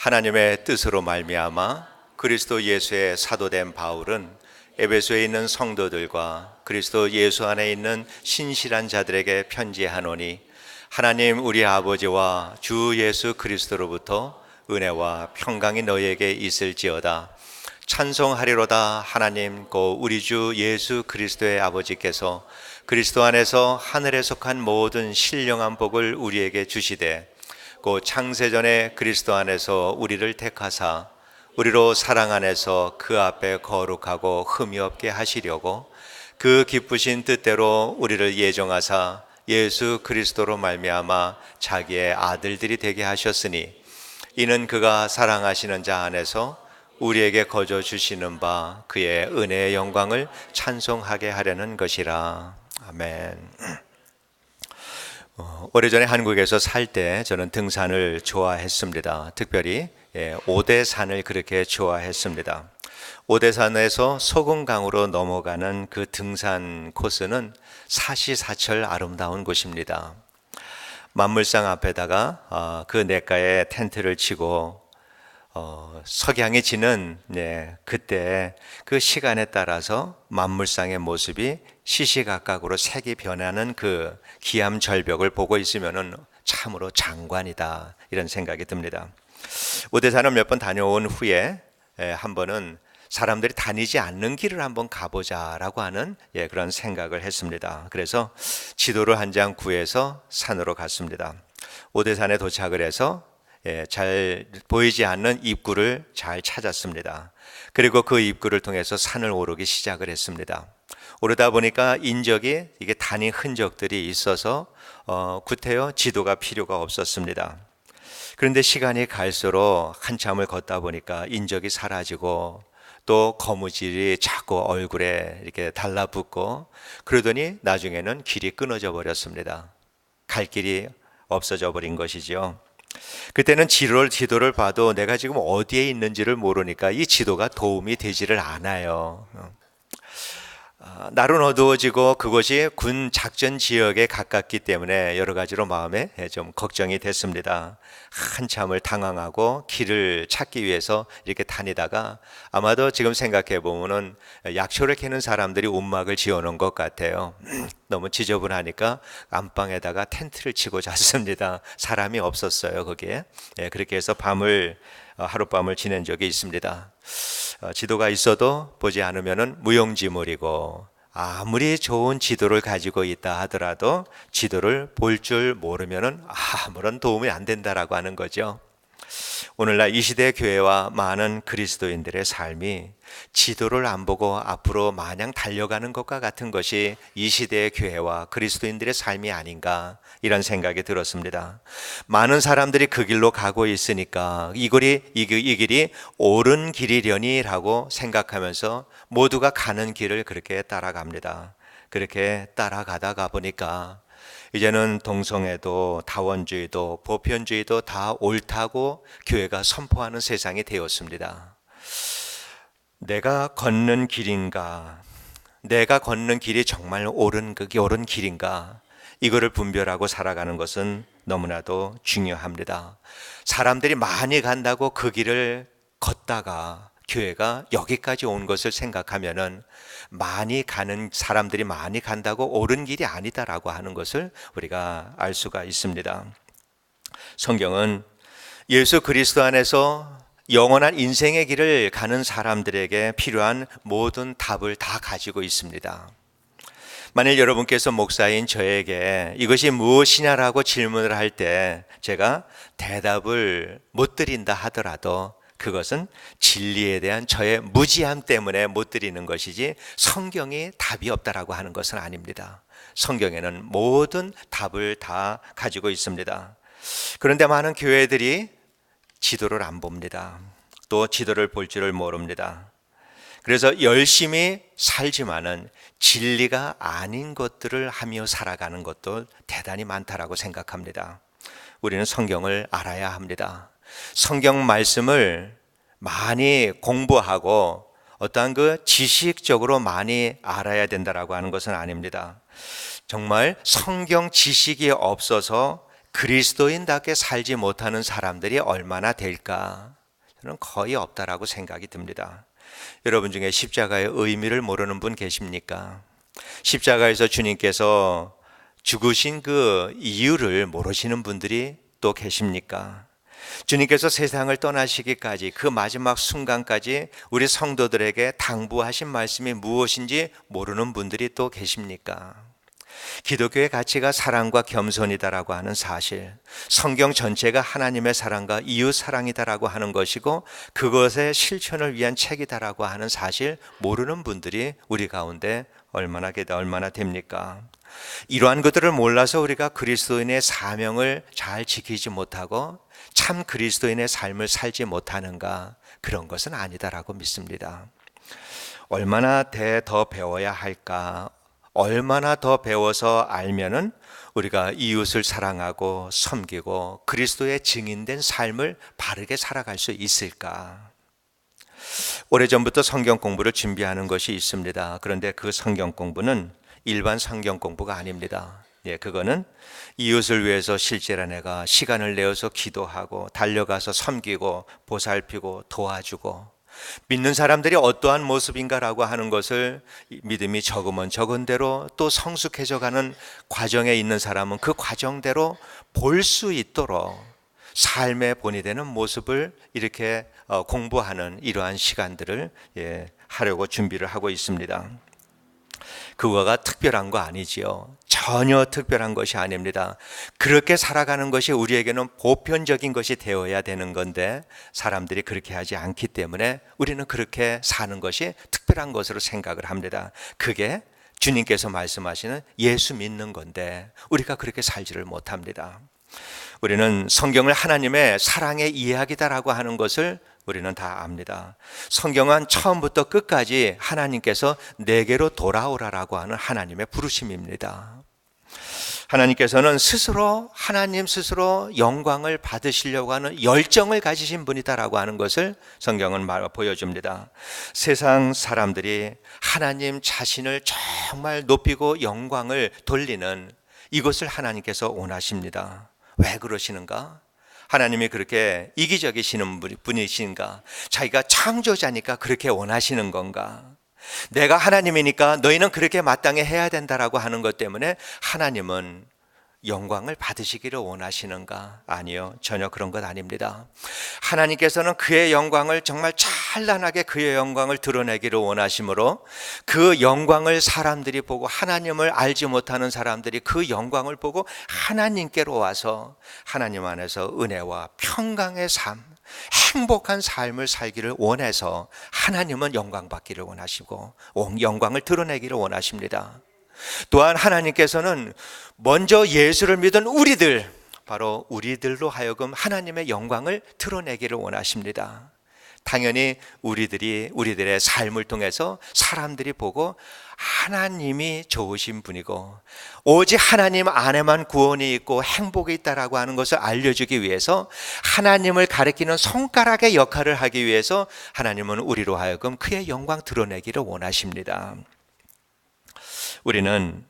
하나님의 뜻으로 말미암아 그리스도 예수의 사도된 바울은 에베소에 있는 성도들과 그리스도 예수 안에 있는 신실한 자들에게 편지하노니, 하나님 우리 아버지와 주 예수 그리스도로부터 은혜와 평강이 너희에게 있을지어다. 찬송하리로다. 하나님 곧 우리 주 예수 그리스도의 아버지께서 그리스도 안에서 하늘에 속한 모든 신령한 복을 우리에게 주시되, 곧 창세전에 그리스도 안에서 우리를 택하사 우리로 사랑 안에서 그 앞에 거룩하고 흠이 없게 하시려고 그 기쁘신 뜻대로 우리를 예정하사 예수 그리스도로 말미암아 자기의 아들들이 되게 하셨으니, 이는 그가 사랑하시는 자 안에서 우리에게 거저 주시는 바 그의 은혜의 영광을 찬송하게 하려는 것이라. 아멘. 오래전에 한국에서 살 때 저는 등산을 좋아했습니다. 특별히 오대산을 그렇게 좋아했습니다. 오대산에서 소금강으로 넘어가는 그 등산 코스는 사시사철 아름다운 곳입니다. 만물상 앞에다가 그 냇가에 텐트를 치고 석양이 지는 그때 그 시간에 따라서 만물상의 모습이 시시각각으로 색이 변하는 그 기암 절벽을 보고 있으면은 참으로 장관이다, 이런 생각이 듭니다. 오대산을 몇 번 다녀온 후에 한 번은 사람들이 다니지 않는 길을 한번 가보자라고 하는 그런 생각을 했습니다. 그래서 지도를 한 장 구해서 산으로 갔습니다. 오대산에 도착을 해서 잘 보이지 않는 입구를 잘 찾았습니다. 그리고 그 입구를 통해서 산을 오르기 시작을 했습니다. 오르다 보니까 인적이, 이게 다닌 흔적들이 있어서 구태여 지도가 필요가 없었습니다. 그런데 시간이 갈수록 한참을 걷다 보니까 인적이 사라지고 또 거무줄이 자꾸 얼굴에 이렇게 달라붙고, 그러더니 나중에는 길이 끊어져 버렸습니다. 갈 길이 없어져 버린 것이죠. 그때는 지도를 봐도 내가 지금 어디에 있는지를 모르니까 이 지도가 도움이 되지를 않아요. 날은 어두워지고 그곳이 군 작전 지역에 가깝기 때문에 여러 가지로 마음에 좀 걱정이 됐습니다. 한참을 당황하고 길을 찾기 위해서 이렇게 다니다가, 아마도 지금 생각해 보면은 약초를 캐는 사람들이 움막을 지어놓은 것 같아요. 너무 지저분하니까 안방에다가 텐트를 치고 잤습니다. 사람이 없었어요, 거기에. 그렇게 해서 하룻밤을 지낸 적이 있습니다. 지도가 있어도 보지 않으면 무용지물이고, 아무리 좋은 지도를 가지고 있다 하더라도 지도를 볼 줄 모르면 아무런 도움이 안 된다라고 하는 거죠. 오늘날 이 시대 교회와 많은 그리스도인들의 삶이 지도를 안 보고 앞으로 마냥 달려가는 것과 같은 것이 이 시대의 교회와 그리스도인들의 삶이 아닌가, 이런 생각이 들었습니다. 많은 사람들이 그 길로 가고 있으니까 이 길이 옳은 길이려니라고 생각하면서 모두가 가는 길을 그렇게 따라갑니다. 그렇게 따라가다가 보니까 이제는 동성애도 다원주의도 보편주의도 다 옳다고 교회가 선포하는 세상이 되었습니다. 내가 걷는 길인가, 내가 걷는 길이 정말 옳은 길인가, 이거를 분별하고 살아가는 것은 너무나도 중요합니다. 사람들이 많이 간다고 그 길을 걷다가 교회가 여기까지 온 것을 생각하면은 사람들이 많이 간다고 옳은 길이 아니다라고 하는 것을 우리가 알 수가 있습니다. 성경은 예수 그리스도 안에서 영원한 인생의 길을 가는 사람들에게 필요한 모든 답을 다 가지고 있습니다. 만일 여러분께서 목사인 저에게 이것이 무엇이냐라고 질문을 할 때 제가 대답을 못 드린다 하더라도 그것은 진리에 대한 저의 무지함 때문에 못 드리는 것이지, 성경이 답이 없다라고 하는 것은 아닙니다. 성경에는 모든 답을 다 가지고 있습니다. 그런데 많은 교회들이 지도를 안 봅니다. 또 지도를 볼 줄을 모릅니다. 그래서 열심히 살지만은 진리가 아닌 것들을 하며 살아가는 것도 대단히 많다라고 생각합니다. 우리는 성경을 알아야 합니다. 성경 말씀을 많이 공부하고 어떠한 그 지식적으로 많이 알아야 된다라고 하는 것은 아닙니다. 정말 성경 지식이 없어서 그리스도인답게 살지 못하는 사람들이 얼마나 될까? 저는 거의 없다라고 생각이 듭니다. 여러분 중에 십자가의 의미를 모르는 분 계십니까? 십자가에서 주님께서 죽으신 그 이유를 모르시는 분들이 또 계십니까? 주님께서 세상을 떠나시기까지 그 마지막 순간까지 우리 성도들에게 당부하신 말씀이 무엇인지 모르는 분들이 또 계십니까? 기독교의 가치가 사랑과 겸손이다라고 하는 사실, 성경 전체가 하나님의 사랑과 이웃 사랑이다라고 하는 것이고 그것의 실천을 위한 책이다라고 하는 사실 모르는 분들이 우리 가운데 얼마나 됩니까? 이러한 것들을 몰라서 우리가 그리스도인의 사명을 잘 지키지 못하고 참 그리스도인의 삶을 살지 못하는가? 그런 것은 아니다라고 믿습니다. 얼마나 더 배워야 할까? 얼마나 더 배워서 알면은 우리가 이웃을 사랑하고 섬기고 그리스도의 증인된 삶을 바르게 살아갈 수 있을까? 오래전부터 성경 공부를 준비하는 것이 있습니다. 그런데 그 성경 공부는 일반 성경 공부가 아닙니다. 그거는 이웃을 위해서 실제로 내가 시간을 내어서 기도하고 달려가서 섬기고 보살피고 도와주고 믿는 사람들이 어떠한 모습인가라고 하는 것을 믿음이 적으면 적은 대로 또 성숙해져 가는 과정에 있는 사람은 그 과정대로 볼 수 있도록 삶의 본이 되는 모습을 이렇게 공부하는 이러한 시간들을 하려고 준비를 하고 있습니다. 그거가 특별한 거 아니지요. 전혀 특별한 것이 아닙니다. 그렇게 살아가는 것이 우리에게는 보편적인 것이 되어야 되는 건데 사람들이 그렇게 하지 않기 때문에 우리는 그렇게 사는 것이 특별한 것으로 생각을 합니다. 그게 주님께서 말씀하시는 예수 믿는 건데 우리가 그렇게 살지를 못합니다. 우리는 성경을 하나님의 사랑의 이야기다라고 하는 것을 우리는 다 압니다. 성경은 처음부터 끝까지 하나님께서 내게로 돌아오라라고 하는 하나님의 부르심입니다. 하나님께서는 하나님 스스로 영광을 받으시려고 하는 열정을 가지신 분이다라고 하는 것을 성경은 보여줍니다. 세상 사람들이 하나님 자신을 정말 높이고 영광을 돌리는 이것을 하나님께서 원하십니다. 왜 그러시는가? 하나님이 그렇게 이기적이시는 분이신가? 자기가 창조자니까 그렇게 원하시는 건가? 내가 하나님이니까 너희는 그렇게 마땅히 해야 된다라고 하는 것 때문에 하나님은 영광을 받으시기를 원하시는가? 아니요, 전혀 그런 것 아닙니다. 하나님께서는 그의 영광을 정말 찬란하게 그의 영광을 드러내기를 원하시므로 그 영광을 사람들이 보고 하나님을 알지 못하는 사람들이 그 영광을 보고 하나님께로 와서 하나님 안에서 은혜와 평강의 삶, 행복한 삶을 살기를 원해서 하나님은 영광 받기를 원하시고 영광을 드러내기를 원하십니다. 또한 하나님께서는 먼저 예수를 믿은 우리들, 바로 우리들로 하여금 하나님의 영광을 드러내기를 원하십니다. 당연히 우리들의 삶을 통해서 사람들이 보고 하나님이 좋으신 분이고 오직 하나님 안에만 구원이 있고 행복이 있다라고 하는 것을 알려주기 위해서 하나님을 가리키는 손가락의 역할을 하기 위해서 하나님은 우리로 하여금 그의 영광 드러내기를 원하십니다. 우리는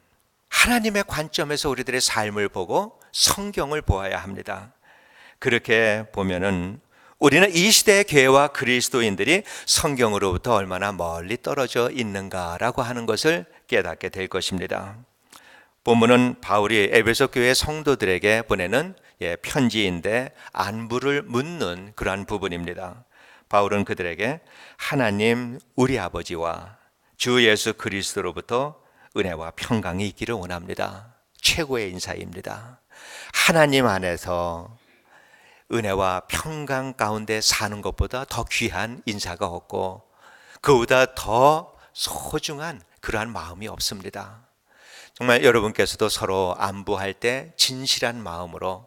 하나님의 관점에서 우리들의 삶을 보고 성경을 보아야 합니다. 그렇게 보면은 우리는 이 시대의 교회와 그리스도인들이 성경으로부터 얼마나 멀리 떨어져 있는가라고 하는 것을 깨닫게 될 것입니다. 본문은 바울이 에베소 교회 성도들에게 보내는 편지인데 안부를 묻는 그러한 부분입니다. 바울은 그들에게 하나님 우리 아버지와 주 예수 그리스도로부터 은혜와 평강이 있기를 원합니다. 최고의 인사입니다. 하나님 안에서 은혜와 평강 가운데 사는 것보다 더 귀한 인사가 없고 그보다 더 소중한 그러한 마음이 없습니다. 정말 여러분께서도 서로 안부할 때 진실한 마음으로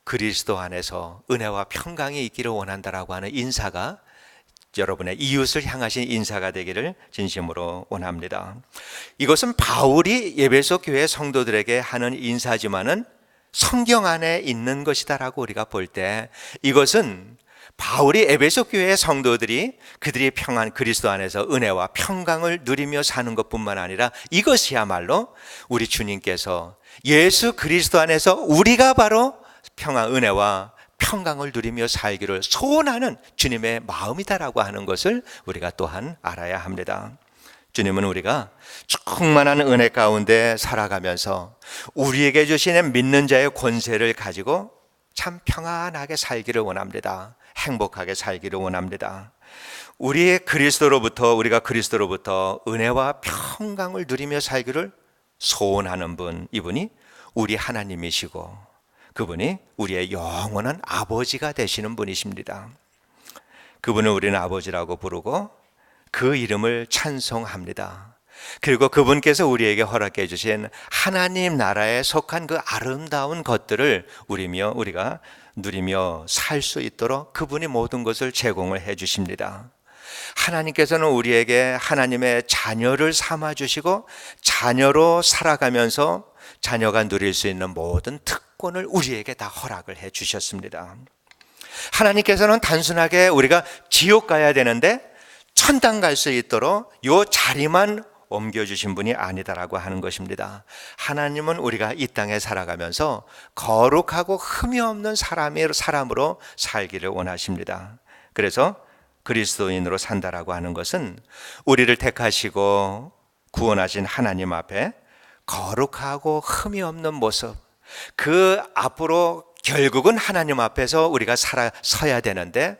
그리스도 안에서 은혜와 평강이 있기를 원한다라고 하는 인사가 여러분의 이웃을 향하신 인사가 되기를 진심으로 원합니다. 이것은 바울이 에베소 교회 성도들에게 하는 인사지만은 성경 안에 있는 것이다라고 우리가 볼 때 이것은 바울이 에베소 교회의 성도들이 그들이 그리스도 안에서 은혜와 평강을 누리며 사는 것뿐만 아니라 이것이야말로 우리 주님께서 예수 그리스도 안에서 우리가 바로 평화, 은혜와 평강을 누리며 살기를 소원하는 주님의 마음이다라고 하는 것을 우리가 또한 알아야 합니다. 주님은 우리가 충만한 은혜 가운데 살아가면서 우리에게 주시는 믿는 자의 권세를 가지고 참 평안하게 살기를 원합니다. 행복하게 살기를 원합니다. 우리가 그리스도로부터 은혜와 평강을 누리며 살기를 소원하는 분, 이분이 우리 하나님이시고 그분이 우리의 영원한 아버지가 되시는 분이십니다. 그분을 우리는 아버지라고 부르고 그 이름을 찬송합니다. 그리고 그분께서 우리에게 허락해 주신 하나님 나라에 속한 그 아름다운 것들을 우리가 누리며 살 수 있도록 그분이 모든 것을 제공을 해 주십니다. 하나님께서는 우리에게 하나님의 자녀를 삼아 주시고 자녀로 살아가면서 자녀가 누릴 수 있는 모든 특권을 우리에게 다 허락을 해 주셨습니다. 하나님께서는 단순하게 우리가 지옥 가야 되는데 천당 갈 수 있도록 요 자리만 옮겨주신 분이 아니다라고 하는 것입니다. 하나님은 우리가 이 땅에 살아가면서 거룩하고 흠이 없는 사람으로 살기를 원하십니다. 그래서 그리스도인으로 산다라고 하는 것은 우리를 택하시고 구원하신 하나님 앞에 거룩하고 흠이 없는 모습, 그 앞으로 결국은 하나님 앞에서 우리가 서야 되는데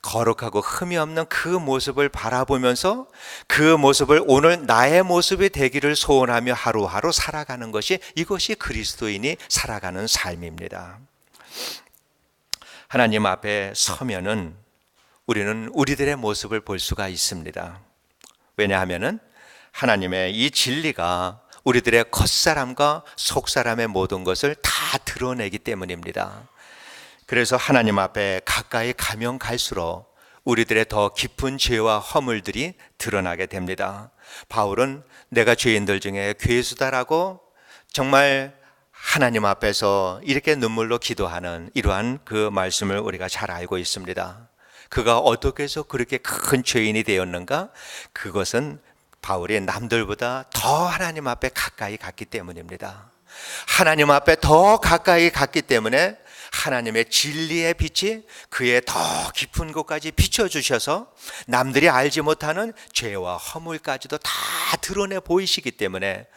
거룩하고 흠이 없는 그 모습을 바라보면서 그 모습을 오늘 나의 모습이 되기를 소원하며 하루하루 살아가는 것이, 이것이 그리스도인이 살아가는 삶입니다. 하나님 앞에 서면은 우리는 우리들의 모습을 볼 수가 있습니다. 왜냐하면은 하나님의 이 진리가 우리들의 겉사람과 속사람의 모든 것을 다 드러내기 때문입니다. 그래서 하나님 앞에 가까이 가면 갈수록 우리들의 더 깊은 죄와 허물들이 드러나게 됩니다. 바울은 내가 죄인들 중에 괴수다라고 정말 하나님 앞에서 이렇게 눈물로 기도하는 이러한 그 말씀을 우리가 잘 알고 있습니다. 그가 어떻게 해서 그렇게 큰 죄인이 되었는가? 그것은 바울이 남들보다 더 하나님 앞에 가까이 갔기 때문입니다. 하나님 앞에 더 가까이 갔기 때문에 하나님의 진리의 빛이 그의 더 깊은 곳까지 비춰주셔서 남들이 알지 못하는 죄와 허물까지도 다 드러내 보이시기 때문에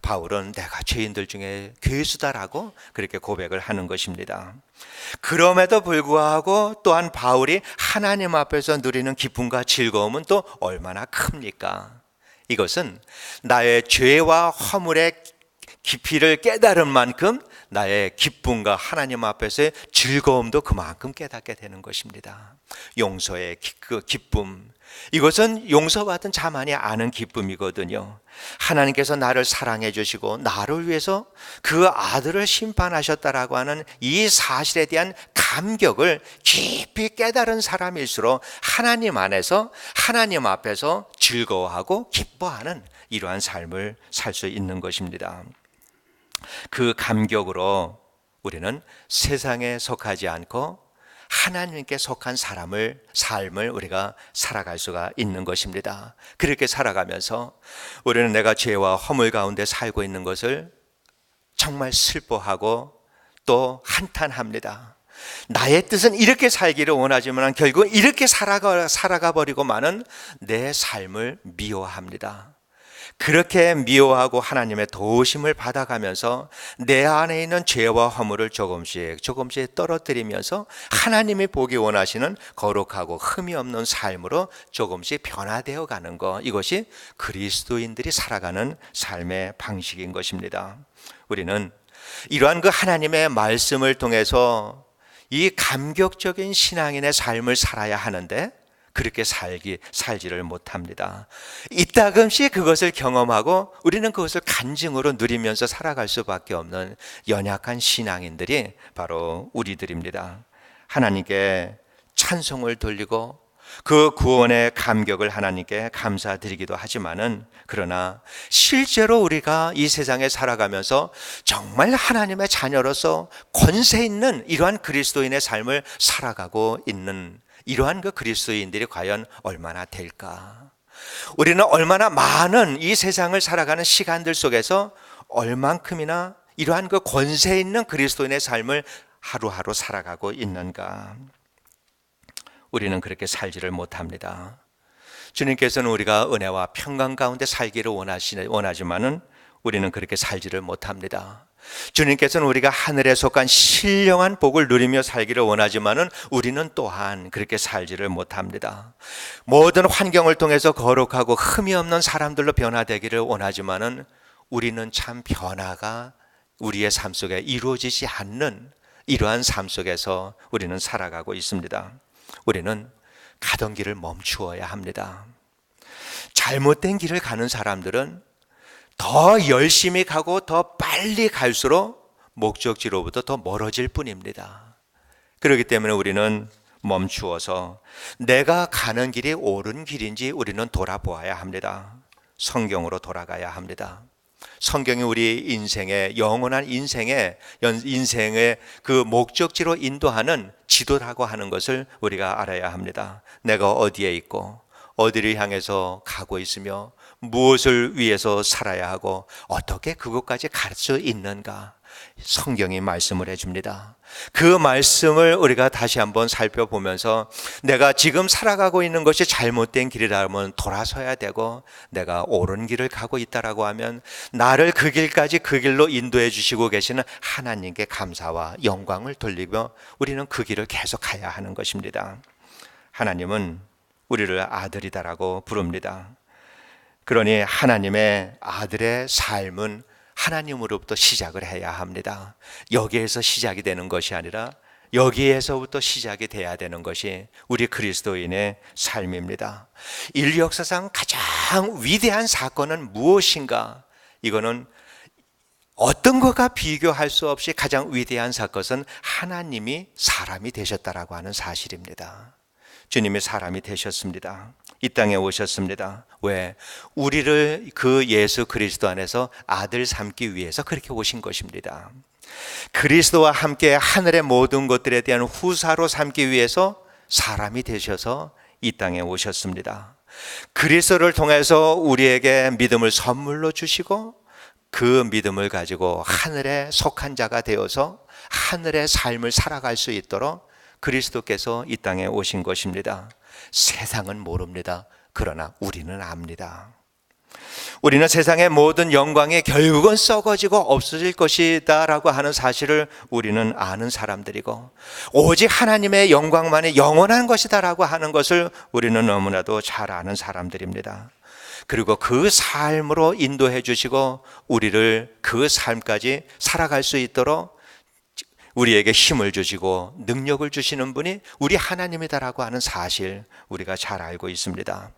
바울은 내가 죄인들 중에 괴수다라고 그렇게 고백을 하는 것입니다. 그럼에도 불구하고 또한 바울이 하나님 앞에서 누리는 기쁨과 즐거움은 또 얼마나 큽니까? 이것은 나의 죄와 허물의 깊이를 깨달은 만큼 나의 기쁨과 하나님 앞에서의 즐거움도 그만큼 깨닫게 되는 것입니다. 용서의 그 기쁨, 이것은 용서받은 자만이 아는 기쁨이거든요. 하나님께서 나를 사랑해 주시고 나를 위해서 그 아들을 심판하셨다라고 하는 이 사실에 대한 감격을 깊이 깨달은 사람일수록 하나님 안에서, 하나님 앞에서 즐거워하고 기뻐하는 이러한 삶을 살 수 있는 것입니다. 그 감격으로 우리는 세상에 속하지 않고 하나님께 속한 삶을 우리가 살아갈 수가 있는 것입니다. 그렇게 살아가면서 우리는 내가 죄와 허물 가운데 살고 있는 것을 정말 슬퍼하고 또 한탄합니다. 나의 뜻은 이렇게 살기를 원하지만 결국 이렇게 살아가 버리고 마는 내 삶을 미워합니다. 그렇게 미워하고 하나님의 도우심을 받아가면서 내 안에 있는 죄와 허물을 조금씩 떨어뜨리면서 하나님이 보기 원하시는 거룩하고 흠이 없는 삶으로 조금씩 변화되어 가는 것, 이것이 그리스도인들이 살아가는 삶의 방식인 것입니다. 우리는 이러한 그 하나님의 말씀을 통해서 이 감격적인 신앙인의 삶을 살아야 하는데 그렇게 살지를 못합니다. 이따금씩 그것을 경험하고 우리는 그것을 간증으로 누리면서 살아갈 수밖에 없는 연약한 신앙인들이 바로 우리들입니다. 하나님께 찬송을 돌리고 그 구원의 감격을 하나님께 감사드리기도 하지만은, 그러나 실제로 우리가 이 세상에 살아가면서 정말 하나님의 자녀로서 권세 있는 이러한 그리스도인의 삶을 살아가고 있는 이러한 그 그리스도인들이 과연 얼마나 될까? 우리는 얼마나 많은 이 세상을 살아가는 시간들 속에서 얼만큼이나 이러한 그 권세 있는 그리스도인의 삶을 하루하루 살아가고 있는가? 우리는 그렇게 살지를 못합니다. 주님께서는 우리가 은혜와 평강 가운데 살기를 원하지만은 우리는 그렇게 살지를 못합니다. 주님께서는 우리가 하늘에 속한 신령한 복을 누리며 살기를 원하지만은 우리는 또한 그렇게 살지를 못합니다. 모든 환경을 통해서 거룩하고 흠이 없는 사람들로 변화되기를 원하지만은 우리는 참 변화가 우리의 삶 속에 이루어지지 않는 이러한 삶 속에서 우리는 살아가고 있습니다. 우리는 가던 길을 멈추어야 합니다. 잘못된 길을 가는 사람들은 더 열심히 가고 더 빨리 갈수록 목적지로부터 더 멀어질 뿐입니다. 그렇기 때문에 우리는 멈추어서 내가 가는 길이 옳은 길인지 우리는 돌아보아야 합니다. 성경으로 돌아가야 합니다. 성경이 우리 인생의 영원한 인생의 그 목적지로 인도하는 지도라고 하는 것을 우리가 알아야 합니다. 내가 어디에 있고 어디를 향해서 가고 있으며 무엇을 위해서 살아야 하고 어떻게 그곳까지 갈 수 있는가? 성경이 말씀을 해줍니다. 그 말씀을 우리가 다시 한번 살펴보면서 내가 지금 살아가고 있는 것이 잘못된 길이라면 돌아서야 되고, 내가 옳은 길을 가고 있다라고 하면 나를 그 길까지 그 길로 인도해 주시고 계시는 하나님께 감사와 영광을 돌리며 우리는 그 길을 계속 가야 하는 것입니다. 하나님은 우리를 아들이다라고 부릅니다. 그러니 하나님의 아들의 삶은 하나님으로부터 시작을 해야 합니다. 여기에서 시작이 되는 것이 아니라 여기에서부터 시작이 돼야 되는 것이 우리 그리스도인의 삶입니다. 인류 역사상 가장 위대한 사건은 무엇인가? 이거는 어떤 것과 비교할 수 없이 가장 위대한 사건은 하나님이 사람이 되셨다라고 하는 사실입니다. 주님이 사람이 되셨습니다. 이 땅에 오셨습니다. 왜? 우리를 그 예수 그리스도 안에서 아들 삼기 위해서 그렇게 오신 것입니다. 그리스도와 함께 하늘의 모든 것들에 대한 후사로 삼기 위해서 사람이 되셔서 이 땅에 오셨습니다. 그리스도를 통해서 우리에게 믿음을 선물로 주시고 그 믿음을 가지고 하늘에 속한 자가 되어서 하늘의 삶을 살아갈 수 있도록 그리스도께서 이 땅에 오신 것입니다. 세상은 모릅니다. 그러나 우리는 압니다. 우리는 세상의 모든 영광이 결국은 썩어지고 없어질 것이다 라고 하는 사실을 우리는 아는 사람들이고, 오직 하나님의 영광만이 영원한 것이다 라고 하는 것을 우리는 너무나도 잘 아는 사람들입니다. 그리고 그 삶으로 인도해 주시고 우리를 그 삶까지 살아갈 수 있도록 우리에게 힘을 주시고 능력을 주시는 분이 우리 하나님이다라고 하는 사실 우리가 잘 알고 있습니다.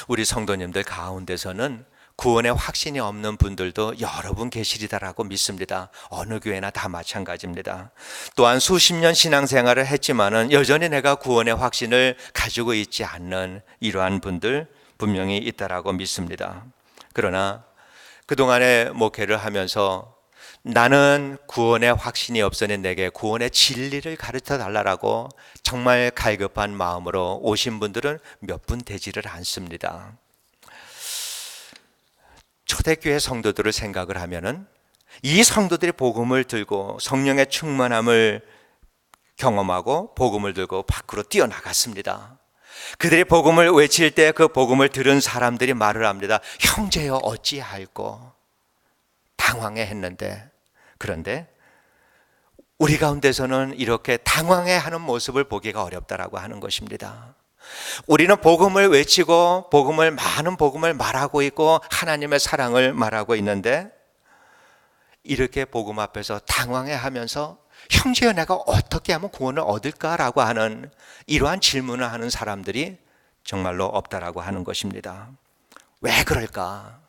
우리 성도님들 가운데서는 구원의 확신이 없는 분들도 여러 분 계시리다라고 믿습니다. 어느 교회나 다 마찬가지입니다. 또한 수십 년 신앙생활을 했지만은 여전히 내가 구원의 확신을 가지고 있지 않는 이러한 분들 분명히 있다라고 믿습니다. 그러나 그동안에 목회를 하면서 나는 구원의 확신이 없으니 내게 구원의 진리를 가르쳐 달라고 정말 갈급한 마음으로 오신 분들은 몇 분 되지를 않습니다. 초대교회 성도들을 생각을 하면은 이 성도들이 복음을 들고 성령의 충만함을 경험하고 복음을 들고 밖으로 뛰어나갔습니다. 그들이 복음을 외칠 때 그 복음을 들은 사람들이 말을 합니다. 형제여 어찌할꼬? 당황해 했는데, 그런데 우리 가운데서는 이렇게 당황해하는 모습을 보기가 어렵다라고 하는 것입니다. 우리는 복음을 외치고 많은 복음을 말하고 있고 하나님의 사랑을 말하고 있는데, 이렇게 복음 앞에서 당황해하면서 형제여 내가 어떻게 하면 구원을 얻을까라고 하는 이러한 질문을 하는 사람들이 정말로 없다라고 하는 것입니다. 왜 그럴까?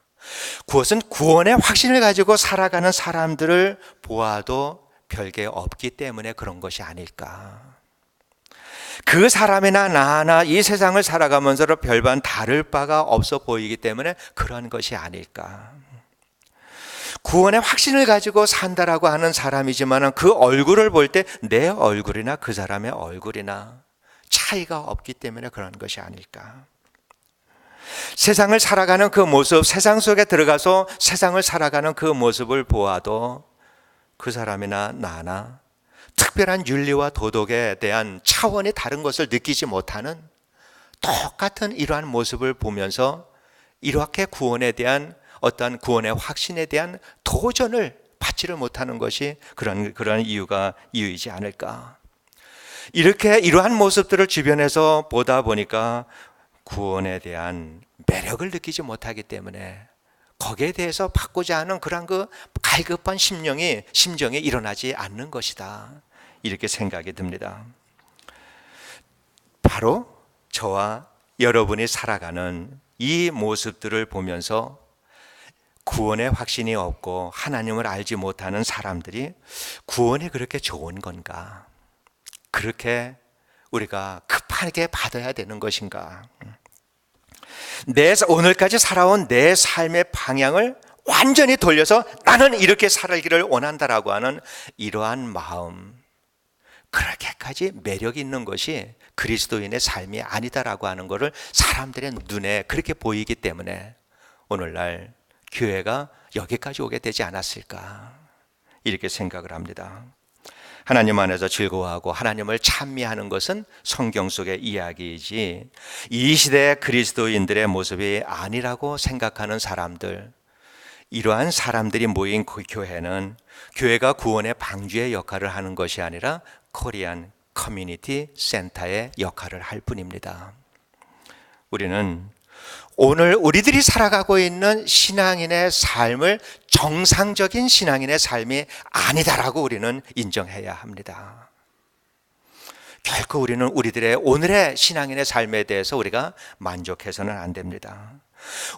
그것은 구원의 확신을 가지고 살아가는 사람들을 보아도 별게 없기 때문에 그런 것이 아닐까. 그 사람이나 나나 이 세상을 살아가면서 별반 다를 바가 없어 보이기 때문에 그런 것이 아닐까. 구원의 확신을 가지고 산다라고 하는 사람이지만 그 얼굴을 볼 때 내 얼굴이나 그 사람의 얼굴이나 차이가 없기 때문에 그런 것이 아닐까. 세상을 살아가는 그 모습, 세상 속에 들어가서 세상을 살아가는 그 모습을 보아도 그 사람이나 나나 특별한 윤리와 도덕에 대한 차원이 다른 것을 느끼지 못하는 똑같은 이러한 모습을 보면서 이렇게 구원에 대한 어떠한 구원의 확신에 대한 도전을 받지를 못하는 것이 그런 이유이지 않을까. 이렇게 이러한 모습들을 주변에서 보다 보니까 구원에 대한 매력을 느끼지 못하기 때문에 거기에 대해서 받고자 하는 그런 그 갈급한 심정이 일어나지 않는 것이다. 이렇게 생각이 듭니다. 바로 저와 여러분이 살아가는 이 모습들을 보면서 구원의 확신이 없고 하나님을 알지 못하는 사람들이 구원이 그렇게 좋은 건가? 그렇게 우리가 급하게 받아야 되는 것인가? 오늘까지 살아온 내 삶의 방향을 완전히 돌려서 나는 이렇게 살기를 원한다라고 하는 이러한 마음, 그렇게까지 매력이 있는 것이 그리스도인의 삶이 아니다라고 하는 것을 사람들의 눈에 그렇게 보이기 때문에 오늘날 교회가 여기까지 오게 되지 않았을까, 이렇게 생각을 합니다. 하나님 안에서 즐거워하고 하나님을 찬미하는 것은 성경 속의 이야기이지 이 시대의 그리스도인들의 모습이 아니라고 생각하는 사람들, 이러한 사람들이 모인 그 교회는 교회가 구원의 방주의 역할을 하는 것이 아니라 코리안 커뮤니티 센터의 역할을 할 뿐입니다. 우리는 오늘 우리들이 살아가고 있는 신앙인의 삶을 정상적인 신앙인의 삶이 아니다라고 우리는 인정해야 합니다. 결코 우리는 우리들의 오늘의 신앙인의 삶에 대해서 우리가 만족해서는 안 됩니다.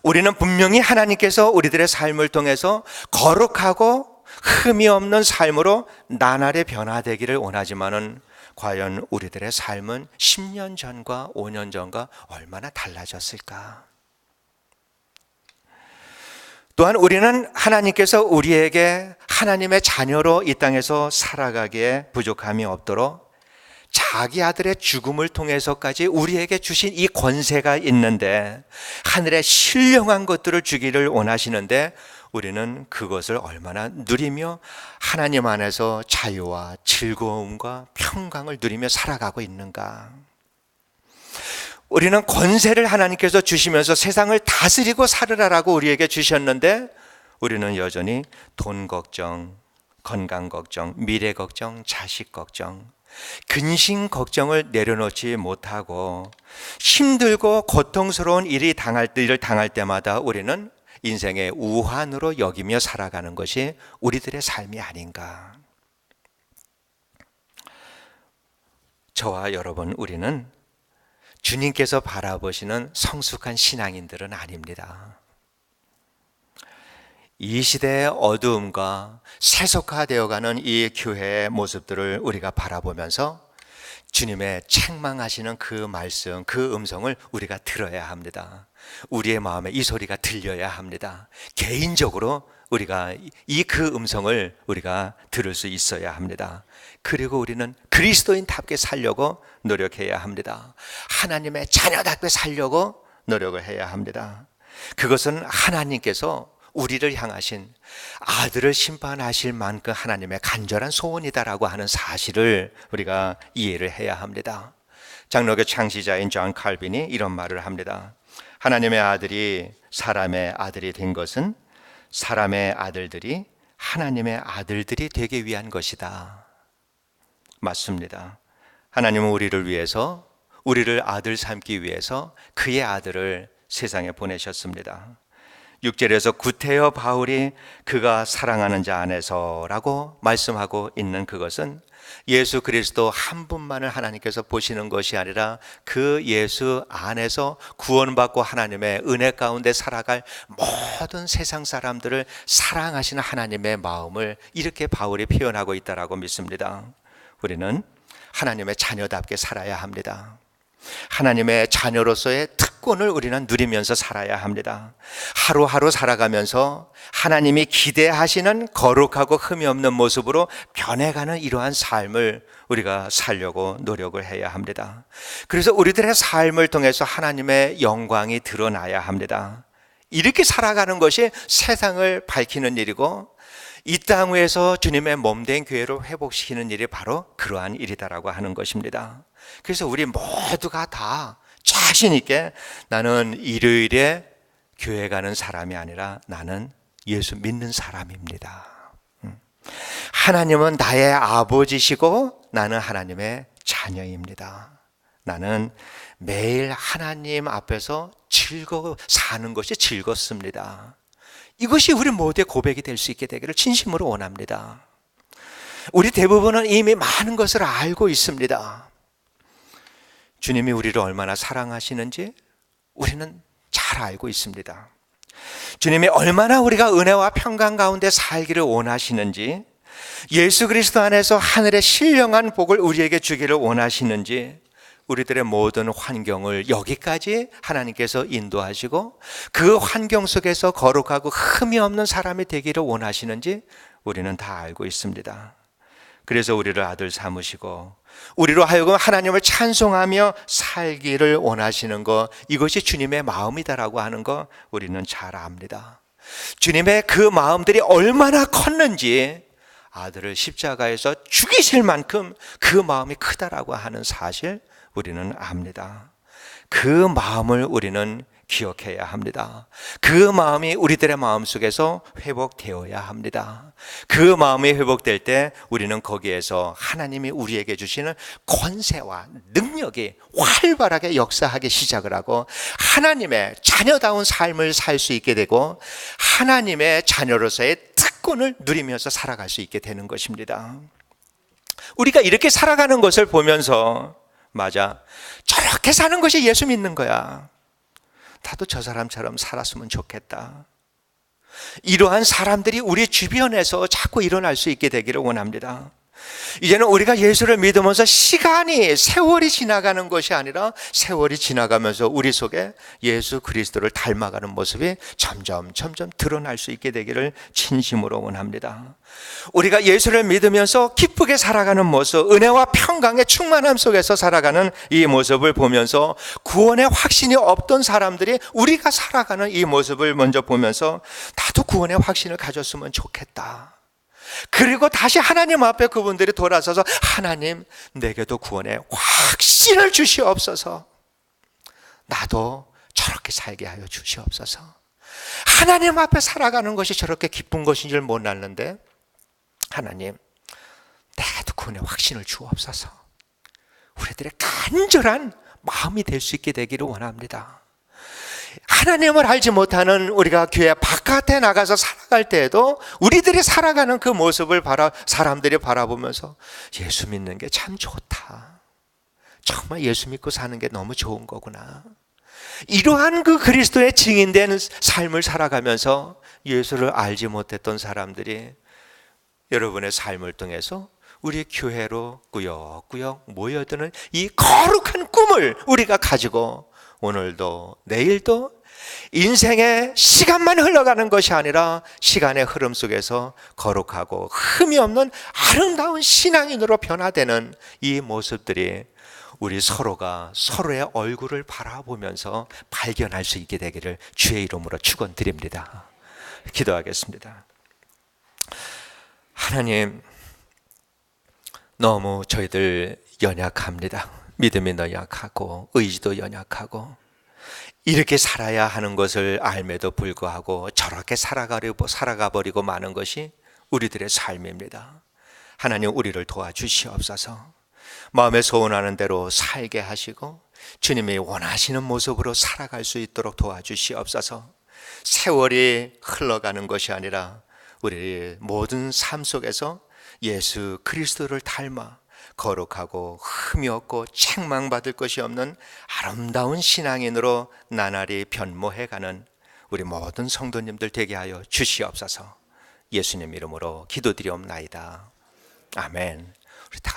우리는 분명히 하나님께서 우리들의 삶을 통해서 거룩하고 흠이 없는 삶으로 나날이 변화되기를 원하지만은 과연 우리들의 삶은 10년 전과 5년 전과 얼마나 달라졌을까? 또한 우리는 하나님께서 우리에게 하나님의 자녀로 이 땅에서 살아가기에 부족함이 없도록 자기 아들의 죽음을 통해서까지 우리에게 주신 이 권세가 있는데, 하늘의 신령한 것들을 주기를 원하시는데 우리는 그것을 얼마나 누리며 하나님 안에서 자유와 즐거움과 평강을 누리며 살아가고 있는가? 우리는 권세를 하나님께서 주시면서 세상을 다스리고 살으라라고 우리에게 주셨는데 우리는 여전히 돈 걱정, 건강 걱정, 미래 걱정, 자식 걱정, 근심 걱정을 내려놓지 못하고 힘들고 고통스러운 일을 당할 때마다 우리는 인생의 우환으로 여기며 살아가는 것이 우리들의 삶이 아닌가. 저와 여러분, 우리는 주님께서 바라보시는 성숙한 신앙인들은 아닙니다. 이 시대의 어두움과 세속화되어가는 이 교회의 모습들을 우리가 바라보면서 주님의 책망하시는 그 말씀, 그 음성을 우리가 들어야 합니다. 우리의 마음에 이 소리가 들려야 합니다. 개인적으로 우리가 그 음성을 우리가 들을 수 있어야 합니다. 그리고 우리는 그리스도인답게 살려고 노력해야 합니다. 하나님의 자녀답게 살려고 노력을 해야 합니다. 그것은 하나님께서 우리를 향하신 아들을 심판하실 만큼 하나님의 간절한 소원이다라고 하는 사실을 우리가 이해를 해야 합니다. 장로교 창시자인 존 칼빈이 이런 말을 합니다. 하나님의 아들이 사람의 아들이 된 것은 사람의 아들들이 하나님의 아들들이 되기 위한 것이다. 맞습니다. 하나님은 우리를 위해서, 우리를 아들 삼기 위해서 그의 아들을 세상에 보내셨습니다. 6절에서 구태여 바울이 그가 사랑하는 자 안에서라고 말씀하고 있는 그것은 예수 그리스도 한 분만을 하나님께서 보시는 것이 아니라 그 예수 안에서 구원받고 하나님의 은혜 가운데 살아갈 모든 세상 사람들을 사랑하시는 하나님의 마음을 이렇게 바울이 표현하고 있다라고 믿습니다. 우리는 하나님의 자녀답게 살아야 합니다. 하나님의 자녀로서의 특권을 우리는 누리면서 살아야 합니다. 하루하루 살아가면서 하나님이 기대하시는 거룩하고 흠이 없는 모습으로 변해가는 이러한 삶을 우리가 살려고 노력을 해야 합니다. 그래서 우리들의 삶을 통해서 하나님의 영광이 드러나야 합니다. 이렇게 살아가는 것이 세상을 밝히는 일이고 이 땅 위에서 주님의 몸된 교회를 회복시키는 일이 바로 그러한 일이다라고 하는 것입니다. 그래서 우리 모두가 다 자신 있게 나는 일요일에 교회 가는 사람이 아니라 나는 예수 믿는 사람입니다. 하나님은 나의 아버지시고 나는 하나님의 자녀입니다. 나는 매일 하나님 앞에서 사는 것이 즐겁습니다. 이것이 우리 모두의 고백이 될 수 있게 되기를 진심으로 원합니다. 우리 대부분은 이미 많은 것을 알고 있습니다. 주님이 우리를 얼마나 사랑하시는지 우리는 잘 알고 있습니다. 주님이 얼마나 우리가 은혜와 평강 가운데 살기를 원하시는지, 예수 그리스도 안에서 하늘의 신령한 복을 우리에게 주기를 원하시는지, 우리들의 모든 환경을 여기까지 하나님께서 인도하시고 그 환경 속에서 거룩하고 흠이 없는 사람이 되기를 원하시는지 우리는 다 알고 있습니다. 그래서 우리를 아들 삼으시고 우리로 하여금 하나님을 찬송하며 살기를 원하시는 것, 이것이 주님의 마음이다라고 하는 것 우리는 잘 압니다. 주님의 그 마음들이 얼마나 컸는지 아들을 십자가에서 죽이실 만큼 그 마음이 크다라고 하는 사실 우리는 압니다. 그 마음을 우리는 기억해야 합니다. 그 마음이 우리들의 마음속에서 회복되어야 합니다. 그 마음이 회복될 때 우리는 거기에서 하나님이 우리에게 주시는 권세와 능력이 활발하게 역사하기 시작을 하고 하나님의 자녀다운 삶을 살 수 있게 되고 하나님의 자녀로서의 특권을 누리면서 살아갈 수 있게 되는 것입니다. 우리가 이렇게 살아가는 것을 보면서 맞아, 저렇게 사는 것이 예수 믿는 거야. 나도 저 사람처럼 살았으면 좋겠다. 이러한 사람들이 우리 주변에서 자꾸 일어날 수 있게 되기를 원합니다. 이제는 우리가 예수를 믿으면서 세월이 지나가는 것이 아니라 세월이 지나가면서 우리 속에 예수 그리스도를 닮아가는 모습이 점점 드러날 수 있게 되기를 진심으로 원합니다. 우리가 예수를 믿으면서 기쁘게 살아가는 모습, 은혜와 평강의 충만함 속에서 살아가는 이 모습을 보면서 구원의 확신이 없던 사람들이 우리가 살아가는 이 모습을 먼저 보면서 나도 구원의 확신을 가졌으면 좋겠다. 그리고 다시 하나님 앞에 그분들이 돌아서서 하나님, 내게도 구원의 확신을 주시옵소서. 나도 저렇게 살게 하여 주시옵소서. 하나님 앞에 살아가는 것이 저렇게 기쁜 것인 줄 몰랐는데 하나님, 내게도 구원의 확신을 주옵소서. 우리들의 간절한 마음이 될 수 있게 되기를 원합니다. 하나님을 알지 못하는 우리가 교회 바깥에 나가서 살아갈 때에도 우리들이 살아가는 그 모습을 사람들이 바라보면서 예수 믿는 게 참 좋다. 정말 예수 믿고 사는 게 너무 좋은 거구나. 이러한 그 그리스도의 증인된 삶을 살아가면서 예수를 알지 못했던 사람들이 여러분의 삶을 통해서 우리 교회로 꾸역꾸역 모여드는 이 거룩한 꿈을 우리가 가지고 오늘도 내일도 인생의 시간만 흘러가는 것이 아니라 시간의 흐름 속에서 거룩하고 흠이 없는 아름다운 신앙인으로 변화되는 이 모습들이 우리 서로가 서로의 얼굴을 바라보면서 발견할 수 있게 되기를 주의 이름으로 축원드립니다. 기도하겠습니다. 하나님, 너무 저희들 연약합니다. 믿음이 연약하고 의지도 연약하고 이렇게 살아야 하는 것을 알매도 불구하고 저렇게 살아가 버리고 마는 것이 우리들의 삶입니다. 하나님, 우리를 도와주시옵소서. 마음에 소원하는 대로 살게 하시고 주님이 원하시는 모습으로 살아갈 수 있도록 도와주시옵소서. 세월이 흘러가는 것이 아니라 우리 모든 삶 속에서 예수 그리스도를 닮아 거룩하고 흠이 없고 책망받을 것이 없는 아름다운 신앙인으로 나날이 변모해가는 우리 모든 성도님들 되게 하여 주시옵소서. 예수님 이름으로 기도드리옵나이다. 아멘. 우리 다